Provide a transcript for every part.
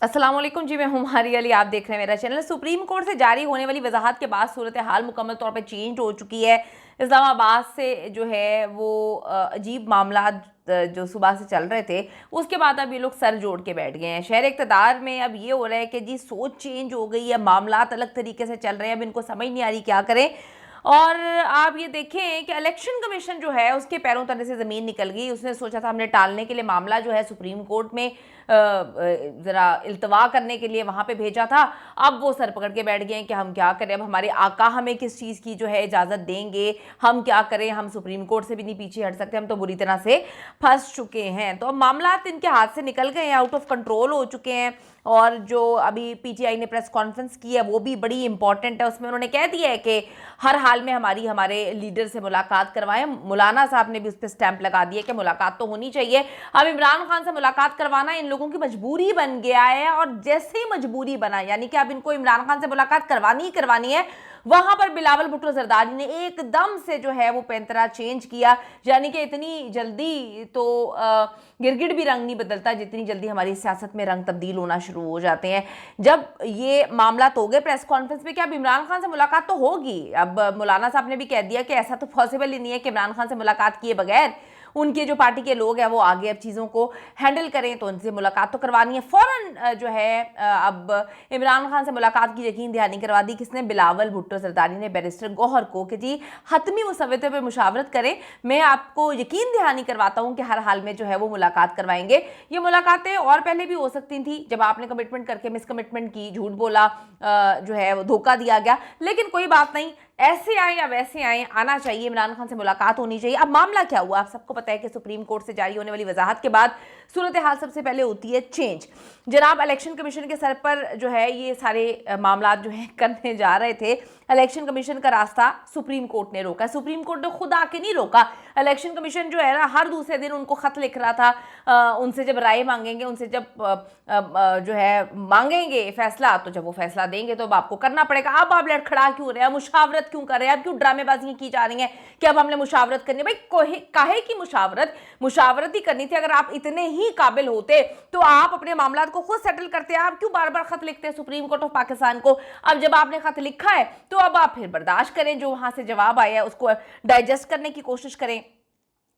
अस्सलाम वालेकुम जी, मैं हूं हमारी अली। आप देख रहे हैं मेरा चैनल। सुप्रीम कोर्ट से जारी होने वाली वजाहत के बाद सूरत हाल मुकम्मल तौर पे चेंज हो चुकी है। इस्लामाबाद से जो है वो अजीब मामला जो सुबह से चल रहे थे, उसके बाद अब ये लोग सर जोड़ के बैठ गए हैं। शहर इक़्तिदार में अब ये हो रहा है कि जी सोच चेंज हो गई है, मामला अलग तरीके से चल रहे हैं, अब इनको समझ नहीं आ रही क्या करें। और आप ये देखें कि इलेक्शन कमीशन जो है उसके पैरों तले से ज़मीन निकल गई। उसने सोचा था हमने टालने के लिए मामला जो है सुप्रीम कोर्ट में ज़रा इल्तवा करने के लिए वहाँ पे भेजा था। अब वो सर पकड़ के बैठ गए हैं कि हम क्या करें, अब हमारे आका हमें किस चीज़ की जो है इजाज़त देंगे, हम क्या करें, हम सुप्रीम कोर्ट से भी नहीं पीछे हट सकते, हम तो बुरी तरह से फंस चुके हैं। तो अब मामला इनके हाथ से निकल गए हैं, आउट ऑफ कंट्रोल हो चुके हैं। और जो अभी पीटीआई ने प्रेस कॉन्फ्रेंस की है वो भी बड़ी इंपॉर्टेंट है। उसमें उन्होंने कह दिया है कि हर हाल में हमारे लीडर से मुलाकात करवाएं। मौलाना साहब ने भी उस पर स्टैंप लगा दिया कि मुलाकात तो होनी चाहिए। अब इमरान खान से मुलाकात करवाना इन लोगों की मजबूरी बन गया है, और जैसे ही मजबूरी बना यानी कि अब इनको इमरान खान से मुलाकात करवानी ही करवानी है, वहां पर बिलावल भुट्टो जरदारी ने एकदम से जो है वो पैंतरा चेंज किया। यानी कि इतनी जल्दी तो गिरगिट भी रंग नहीं बदलता जितनी जल्दी हमारी सियासत में रंग तब्दील होना शुरू हो जाते हैं। जब ये मामला तो हो गए प्रेस कॉन्फ्रेंस में कि अब इमरान खान से मुलाकात तो होगी। अब मौलाना साहब ने भी कह दिया कि ऐसा तो पॉसिबल ही नहीं है कि इमरान खान से मुलाकात किए बगैर उनके जो पार्टी के लोग हैं वो आगे अब चीज़ों को हैंडल करें, तो उनसे मुलाकात तो करवानी है। फ़ौरन जो है अब इमरान खान से मुलाकात की यकीन दहानी करवा दी। किसने? बिलावल भुट्टो जरदारी ने बैरिस्टर गौहर को कि जी हतमी मुसव्वदे पर मुशावरत करें, मैं आपको यकीन दहानी करवाता हूँ कि हर हाल में जो है वो मुलाकात करवाएंगे। ये मुलाकातें और पहले भी हो सकती थी, जब आपने कमिटमेंट करके मिस कमिटमेंट की, झूठ बोला, जो है वो धोखा दिया गया। लेकिन कोई बात नहीं, ऐसे आए या वैसे आए, आना चाहिए, इमरान खान से मुलाकात होनी चाहिए। अब मामला क्या हुआ, आप सबको पता है कि सुप्रीम कोर्ट से जारी होने वाली वजाहत के बाद सूरत हाल सबसे पहले होती है चेंज। जनाब इलेक्शन कमीशन के सर पर जो है ये सारे मामला जो है करने जा रहे थे। इलेक्शन कमीशन का रास्ता सुप्रीम कोर्ट ने रोका। सुप्रीम कोर्ट ने खुद आके नहीं रोका। इलेक्शन कमीशन जो है ना, हर दूसरे दिन उनको खत लिख रहा था। उनसे जब राय मांगेंगे, उनसे जब जो है मांगेंगे फैसला, तो जब वो फैसला देंगे तो अब आपको करना पड़ेगा। अब आप लड़खड़ा क्यों रहे हैं, मुशावरत क्यों कर रहे हैं, अब क्यों ड्रामेबाजी की जा रही है कि अब हमने मुशावरत करनी है? भाई काहे की मुशावरत ही करनी थी। अगर आप इतने ही काबिल होते तो आप अपने मामला को खुद सेटल करते। आप क्यों बार बार खत लिखते हैं सुप्रीम कोर्ट ऑफ पाकिस्तान को? अब जब आपने खत लिखा है तो अब आप फिर बर्दाश्त करें, जो वहां से जवाब आया है उसको डाइजेस्ट करने की कोशिश करें।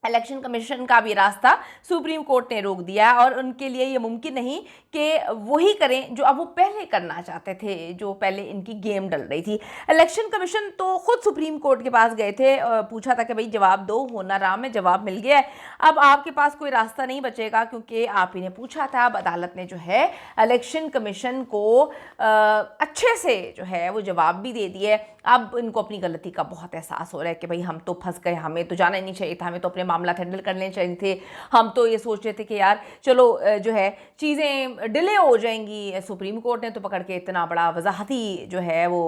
इलेक्शन कमीशन का भी रास्ता सुप्रीम कोर्ट ने रोक दिया, और उनके लिए ये मुमकिन नहीं कि वही करें जो अब वो पहले करना चाहते थे, जो पहले इनकी गेम डल रही थी। इलेक्शन कमीशन तो खुद सुप्रीम कोर्ट के पास गए थे, पूछा था कि भाई जवाब दो, होना राम में जवाब मिल गया है, अब आपके पास कोई रास्ता नहीं बचेगा क्योंकि आप ही ने पूछा था। अब अदालत ने जो है इलेक्शन कमीशन को अच्छे से जो है वो जवाब भी दे दिए। अब इनको अपनी गलती का बहुत एहसास हो रहा है कि भाई हम तो फंस गए, हमें तो जाना ही नहीं चाहिए था, हमें तो अपने मामला हैंडल कर लेने चाहिए थे। हम तो ये सोच रहे थे कि यार चलो जो है चीज़ें डिले हो जाएंगी। सुप्रीम कोर्ट ने तो पकड़ के इतना बड़ा वजाहती जो है वो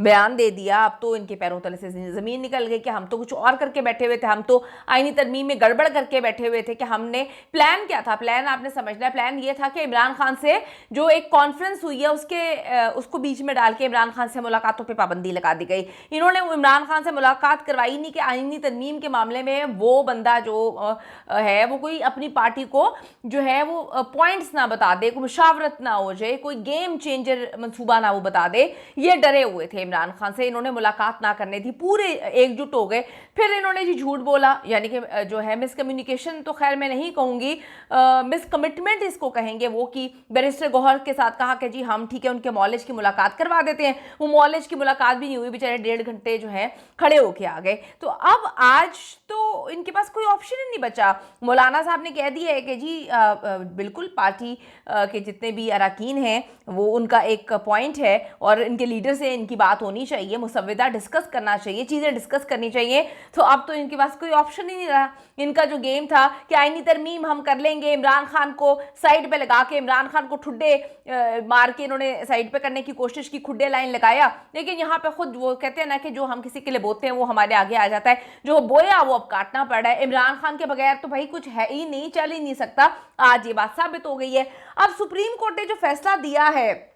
बयान दे दिया। अब तो इनके पैरों तले से ज़मीन निकल गई कि हम तो कुछ और करके बैठे हुए थे, हम तो आईनी तरमीम में गड़बड़ करके बैठे हुए थे। कि हमने प्लान क्या था? प्लान आपने समझना है, प्लान ये था कि इमरान खान से जो एक कॉन्फ्रेंस हुई है उसको बीच में डाल के इमरान खान से मुलाकातों पर पाबंदी लगा दी गई। इन्होंने इमरान खान से मुलाकात करवाई नहीं कि आईनी तरमीम के मामले में वो बंदा जो है वो कोई अपनी पार्टी को जो है वो पॉइंट्स ना बता दे, कोई मुशावरत ना हो जाए, कोई गेम चेंजर मंसूबा ना वो बता दे। ये डरे हुए थे इमरान खान से, इन्होंने मुलाकात ना करनी थी, पूरे एकजुट हो गए। फिर इन्होंने जी झूठ बोला, यानी कि जो है मिसकम्युनिकेशन तो खैर मैं नहीं कहूँगी, मिसकमिटमेंट इसको कहेंगे वो, कि बैरिस्टर गौहर के साथ कहा कि जी हम ठीक है उनके मौलिज की मुलाकात करवा देते हैं। वो मौलिज की मुलाकात भी नहीं हुई, बेचारे 1.5 घंटे जो है खड़े होके आ गए। तो अब आज तो इनके पास कोई ऑप्शन ही नहीं बचा। मौलाना साहब ने कह दिया है कि जी बिल्कुल पार्टी के जितने भी अरकान हैं वो उनका एक पॉइंट है, और इनके लीडर से इनकी बात होनी चाहिए, मुसव्वदा डिस्कस करना चाहिए, चीज़ें डिस्कस करनी चाहिए। तो अब तो इनके पास कोई ऑप्शन ही नहीं रहा। इनका जो गेम था कि आईनी तरमीम हम कर लेंगे, इमरान खान को साइड पे लगा के, इमरान खान को ठुड्डे मार के इन्होंने साइड पे करने की कोशिश की, खुड्डे लाइन लगाया। लेकिन यहाँ पे खुद वो कहते हैं ना कि जो हम किसी के लिए बोते हैं वो हमारे आगे आ जाता है। जो बोया वो अब काटना पड़ रहा है। इमरान खान के बगैर तो भाई कुछ है ही नहीं, चल ही नहीं सकता। आज ये बात साबित हो गई है। अब सुप्रीम कोर्ट ने जो फैसला दिया है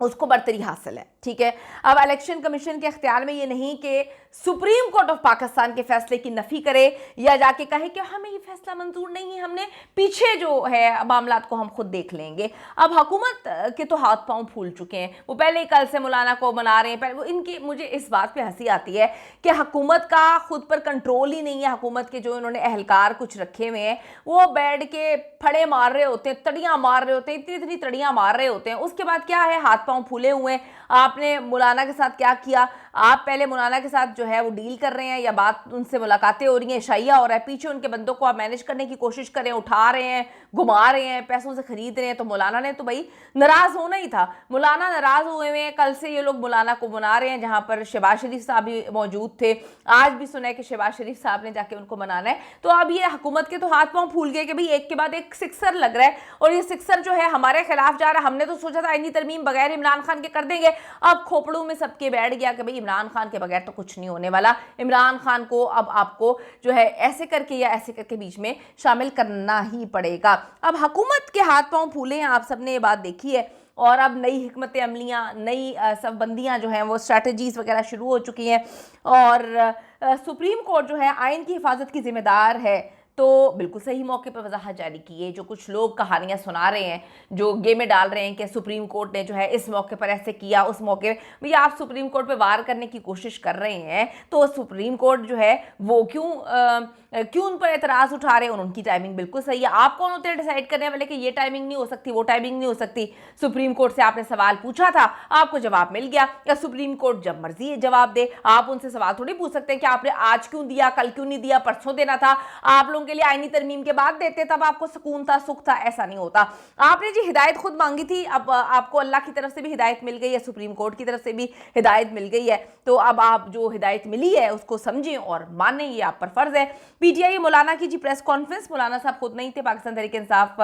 उसको बरतरी हासिल है, ठीक है। अब इलेक्शन कमीशन के अख्तियार में ये नहीं कि सुप्रीम कोर्ट ऑफ पाकिस्तान के फैसले की नफी करे या जाके कहे कि हमें ये फैसला मंजूर नहीं है, हमने पीछे जो है मामला को हम खुद देख लेंगे। अब हुकूमत के तो हाथ पांव फूल चुके हैं, वो पहले ही कल से मौलाना को मना रहे हैं। पहले वो इनकी, मुझे इस बात पे हंसी आती है कि हुकूमत का खुद पर कंट्रोल ही नहीं है। हुकूमत के जो इन्होंने अहलकार कुछ रखे हुए हैं वो बैठ के फड़े मार रहे होते हैं, तड़ियां मार रहे होते हैं, इतनी इतनी तड़ियां मार रहे होते हैं। उसके बाद क्या है, हाथ पांव फूले हुए हैं। आपने मौलाना के साथ क्या किया, आप पहले मौलाना के साथ जो है वो डील कर रहे हैं या बात उनसे मुलाकातें हो रही हैं, शाइया हो रहा है, पीछे उनके बंदों को आप मैनेज करने की कोशिश कर रहे हैं, उठा रहे हैं, घुमा रहे हैं, पैसों से खरीद रहे हैं। तो मौलाना ने तो भाई नाराज होना ही था। मौलाना नाराज हुए हुए हैं, कल से ये लोग मौलाना को मना रहे हैं, जहां पर शहबाज शरीफ साहब भी मौजूद थे। आज भी सुना है कि शहबाज शरीफ साहब ने जाके उनको मनाना है। तो अब ये हुकूमत के तो हाथ पांव फूल गए कि भाई एक के बाद एक सिक्सर लग रहा है, और ये सिक्सर जो है हमारे खिलाफ जा रहा है। हमने तो सोचा था आईनी तरमीम बगैर इमरान खान के कर देंगे, अब खोपड़ों में सबके बैठ गया कि भाई इमरान खान के बगैर तो कुछ नहीं होने वाला। इमरान खान को अब आपको जो है ऐसे करके या ऐसे करके बीच में शामिल करना ही पड़ेगा। अब हुकूमत के हाथ पांव फूले हैं, आप सबने ये बात देखी है। और अब नई हिकमत अमलियाँ, नई सबबंदियाँ जो हैं वो स्ट्रैटेजीज वगैरह शुरू हो चुकी हैं। और सुप्रीम कोर्ट जो है आइन की हिफाजत की जिम्मेदार है, तो बिल्कुल सही मौके पर वजाहत जारी की है। जो कुछ लोग कहानियां सुना रहे हैं, जो गेमें डाल रहे हैं कि सुप्रीम कोर्ट ने जो है इस मौके पर ऐसे किया, उस मौके भैया आप सुप्रीम कोर्ट पे वार करने की कोशिश कर रहे हैं, तो सुप्रीम कोर्ट जो है वो क्यों उन पर एतराज़ उठा रहे हैं। उनकी टाइमिंग बिल्कुल सही है। आप कौन होते हैं डिसाइड करने वाले कि ये टाइमिंग नहीं हो सकती, वो टाइमिंग नहीं हो सकती। सुप्रीम कोर्ट से आपने सवाल पूछा था, आपको जवाब मिल गया, या सुप्रीम कोर्ट जब मर्जी जवाब दे। आप उनसे सवाल थोड़ी पूछ सकते हैं कि आपने आज क्यों दिया, कल क्यों नहीं दिया, परसों देना था। आप लोगों के लिए आईनी तरमीम के बाद देते, तब आपको सुकून था, सुख था। ऐसा नहीं होता। आपने जी हिदायत खुद मांगी थी, अब आपको अल्लाह की तरफ से भी हिदायत मिल गई है, सुप्रीम कोर्ट की तरफ से भी हिदायत मिल गई है। तो अब आप जो हिदायत मिली है उसको समझें और मानें, ये आप पर फर्ज है। पीटीआई मौलाना की जी प्रेस कॉन्फ्रेंस, मौलाना साहब खुद नहीं थे, पाकिस्तान तहरीक इंसाफ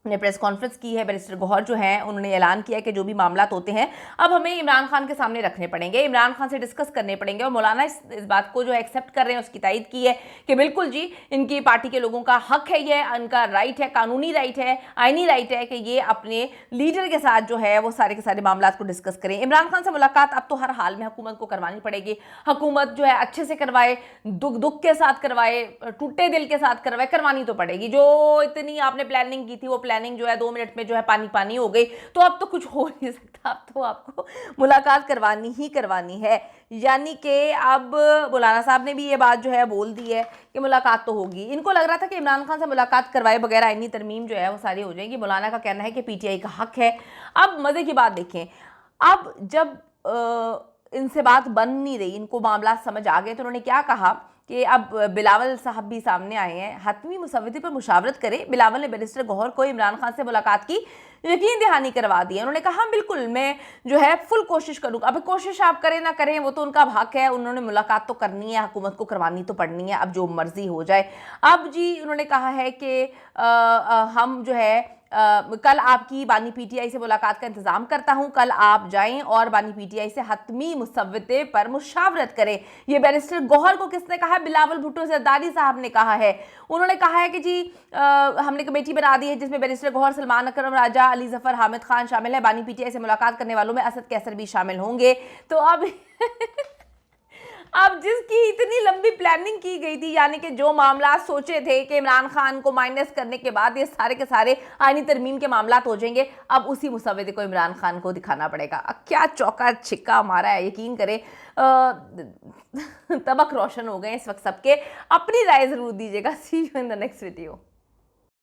ने प्रेस कॉन्फ्रेंस की है। बैरिस्टर गौहर जो हैं उन्होंने ऐलान किया कि जो भी मामलात होते हैं अब हमें इमरान खान के सामने रखने पड़ेंगे, इमरान खान से डिस्कस करने पड़ेंगे। और मौलाना इस बात को जो एक्सेप्ट कर रहे हैं, उसकी तायद की है कि बिल्कुल जी इनकी पार्टी के लोगों का हक है, ये इनका राइट है, कानूनी राइट है, आइनी राइट है कि ये अपने लीडर के साथ जो है वो सारे के सारे मामलात को डिस्कस करें। इमरान खान से मुलाकात अब तो हर हाल में हुकूमत को करवानी पड़ेगी। हुकूमत जो है अच्छे से करवाए, दुख के साथ करवाए, टूटे दिल के साथ करवाए, करवानी तो पड़ेगी। जो इतनी आपने प्लानिंग की थी, वो प्लानिंग जो है 2 मिनट में जो है पानी पानी हो गई। तो अब तो कुछ हो नहीं सकता, अब तो आपको मुलाकात करवानी ही करवानी है। यानी कि अब मौलाना साहब ने भी ये बात जो है बोल दी है कि मुलाकात तो होगी। इनको लग रहा था कि इमरान खान से मुलाकात करवाए बगैर आईनी तरमीम जो है वो सारी हो जाएगी। मौलाना का कहना है कि पीटीआई का हक है। अब मजे की बात देखें, अब जब इनसे बात बन नहीं रही, इनको मामला समझ आ गए, तो उन्होंने क्या कहा कि अब बिलावल साहब भी सामने आए हैं, हतमी मुसव्वदे पर मुशावरत करें। बिलावल ने बैरिस्टर गौहर को इमरान खान से मुलाकात की यकीन दहानी करवा दी है। उन्होंने कहा बिल्कुल मैं जो है फुल कोशिश करूँगा। अब कोशिश आप करें ना करें वो तो उनका हक है, उन्होंने मुलाकात तो करनी है, हुकूमत को करवानी तो पड़नी है, अब जो मर्जी हो जाए। अब जी उन्होंने कहा है कि हम जो है कल आपकी बानी पीटीआई से मुलाकात का इंतजाम करता हूं, कल आप जाएं और बानी पीटीआई से हतमी मुसव्वदे पर मुशावरत करें। ये बैरिस्टर गौहर को किसने कहा? बिलावल भुट्टो जरदारी साहब ने कहा है। उन्होंने कहा है कि जी हमने कमेटी बना दी है जिसमें बैरिस्टर गौहर, सलमान अकरम राजा, अली जफर, हामिद खान शामिल है। बानी पीटीआई से मुलाकात करने वालों में असद कैसर भी शामिल होंगे। तो अब जिसकी इतनी लंबी प्लानिंग की गई थी, यानी कि जो मामला सोचे थे कि इमरान खान को माइनस करने के बाद ये सारे के सारे आईनी तरमीम के मामलात हो जाएंगे, अब उसी मुसव्वदे को इमरान खान को दिखाना पड़ेगा। क्या चौका छिक्का मारा है, यकीन करें तबक रोशन हो गए इस वक्त सबके। अपनी राय ज़रूर दीजिएगा। See you in the next video.